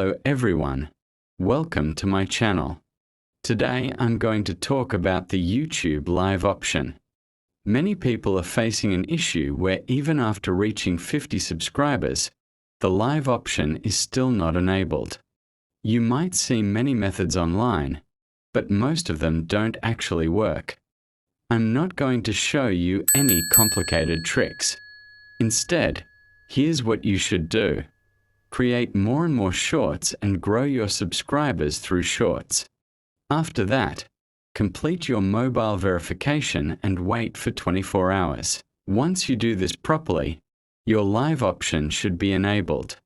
Hello everyone, welcome to my channel. Today I'm going to talk about the YouTube Live option. Many people are facing an issue where even after reaching 50 subscribers, the Live option is still not enabled. You might see many methods online, but most of them don't actually work. I'm not going to show you any complicated tricks. Instead, here's what you should do. Create more and more shorts and grow your subscribers through shorts. After that, complete your mobile verification and wait for 24 hours. Once you do this properly, your live option should be enabled.